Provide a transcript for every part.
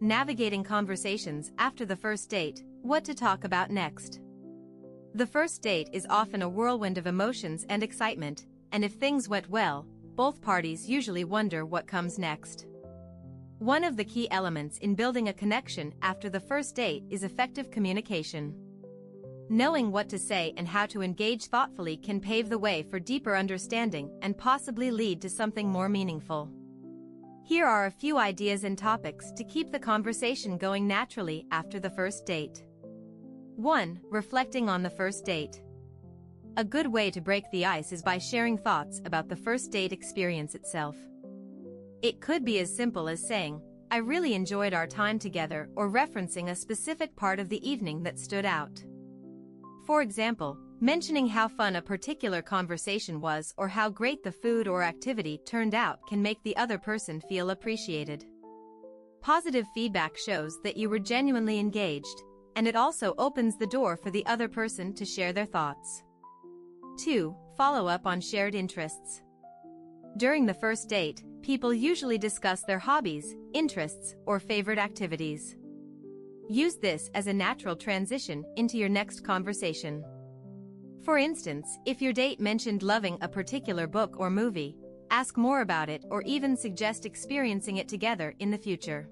Navigating conversations after the first date, what to talk about next. The first date is often a whirlwind of emotions and excitement, and if things went well, both parties usually wonder what comes next. One of the key elements in building a connection after the first date is effective communication. Knowing what to say and how to engage thoughtfully can pave the way for deeper understanding and possibly lead to something more meaningful. Here are a few ideas and topics to keep the conversation going naturally after the first date. 1. Reflecting on the first date. A good way to break the ice is by sharing thoughts about the first date experience itself. It could be as simple as saying, "I really enjoyed our time together," or referencing a specific part of the evening that stood out. For example, mentioning how fun a particular conversation was or how great the food or activity turned out can make the other person feel appreciated. Positive feedback shows that you were genuinely engaged, and it also opens the door for the other person to share their thoughts. 2. Follow up on shared interests. During the first date, people usually discuss their hobbies, interests, or favorite activities. Use this as a natural transition into your next conversation. For instance, if your date mentioned loving a particular book or movie, ask more about it or even suggest experiencing it together in the future.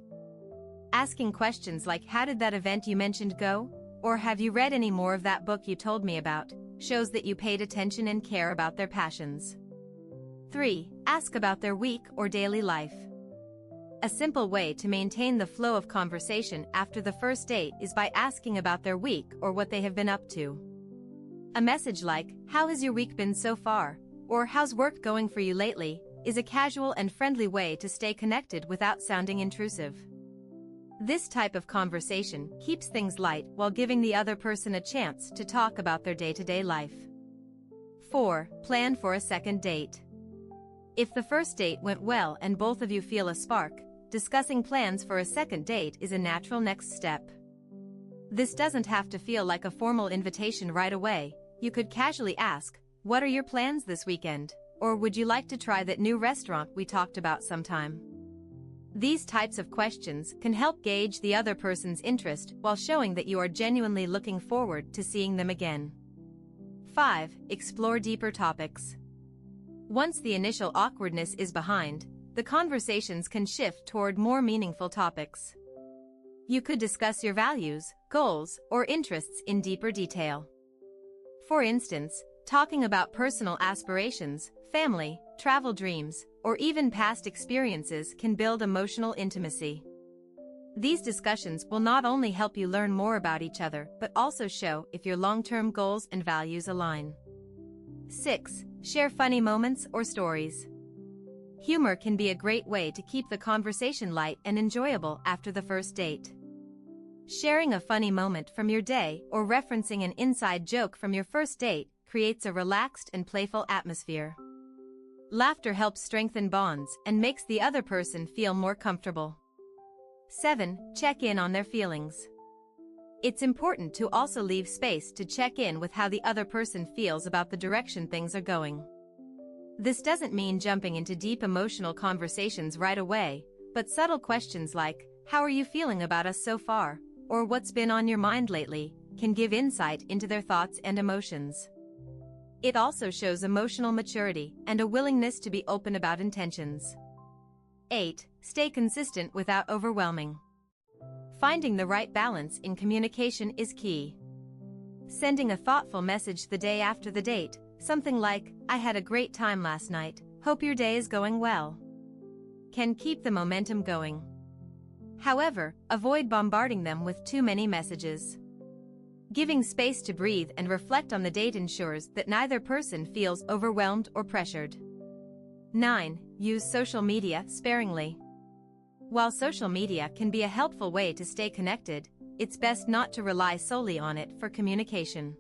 Asking questions like, "How did that event you mentioned go?" or "Have you read any more of that book you told me about?" shows that you paid attention and care about their passions. 3. Ask about their week or daily life. A simple way to maintain the flow of conversation after the first date is by asking about their week or what they have been up to. A message like, "How has your week been so far?" or "How's work going for you lately?" is a casual and friendly way to stay connected without sounding intrusive. This type of conversation keeps things light while giving the other person a chance to talk about their day-to-day life. 4. Plan for a second date. If the first date went well and both of you feel a spark, discussing plans for a second date is a natural next step. This doesn't have to feel like a formal invitation right away. You could casually ask, "What are your plans this weekend?" or "Would you like to try that new restaurant we talked about sometime?" These types of questions can help gauge the other person's interest while showing that you are genuinely looking forward to seeing them again. 5. Explore deeper topics. Once the initial awkwardness is behind, the conversations can shift toward more meaningful topics. You could discuss your values, goals, or interests in deeper detail. For instance, talking about personal aspirations, family, travel dreams, or even past experiences can build emotional intimacy. These discussions will not only help you learn more about each other but also show if your long-term goals and values align. 6. Share funny moments or stories. Humor can be a great way to keep the conversation light and enjoyable after the first date. Sharing a funny moment from your day or referencing an inside joke from your first date creates a relaxed and playful atmosphere. Laughter helps strengthen bonds and makes the other person feel more comfortable. 7. Check in on their feelings. It's important to also leave space to check in with how the other person feels about the direction things are going. This doesn't mean jumping into deep emotional conversations right away, but subtle questions like, "How are you feeling about us so far?" or "What's been on your mind lately?" can give insight into their thoughts and emotions. It also shows emotional maturity and a willingness to be open about intentions. 8. Stay consistent without overwhelming. Finding the right balance in communication is key. Sending a thoughtful message the day after the date, something like, "I had a great time last night, hope your day is going well," can keep the momentum going. However, avoid bombarding them with too many messages. Giving space to breathe and reflect on the date ensures that neither person feels overwhelmed or pressured. 9. Use social media sparingly. While social media can be a helpful way to stay connected, it's best not to rely solely on it for communication.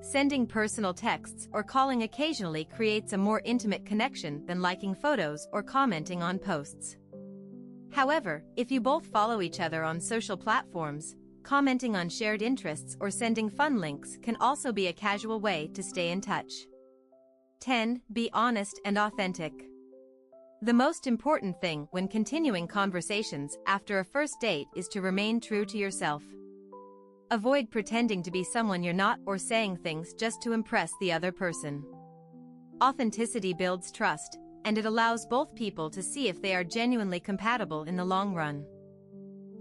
Sending personal texts or calling occasionally creates a more intimate connection than liking photos or commenting on posts. However, if you both follow each other on social platforms, commenting on shared interests or sending fun links can also be a casual way to stay in touch. 10. Be honest and authentic. The most important thing when continuing conversations after a first date is to remain true to yourself. Avoid pretending to be someone you're not or saying things just to impress the other person. Authenticity builds trust, and it allows both people to see if they are genuinely compatible in the long run.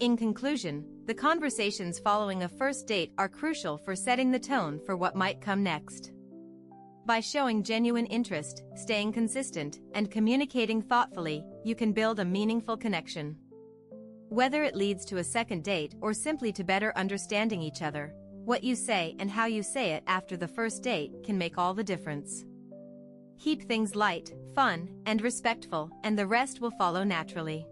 In conclusion, the conversations following a first date are crucial for setting the tone for what might come next. By showing genuine interest, staying consistent, and communicating thoughtfully, you can build a meaningful connection. Whether it leads to a second date or simply to better understanding each other, what you say and how you say it after the first date can make all the difference. Keep things light, fun, and respectful, and the rest will follow naturally.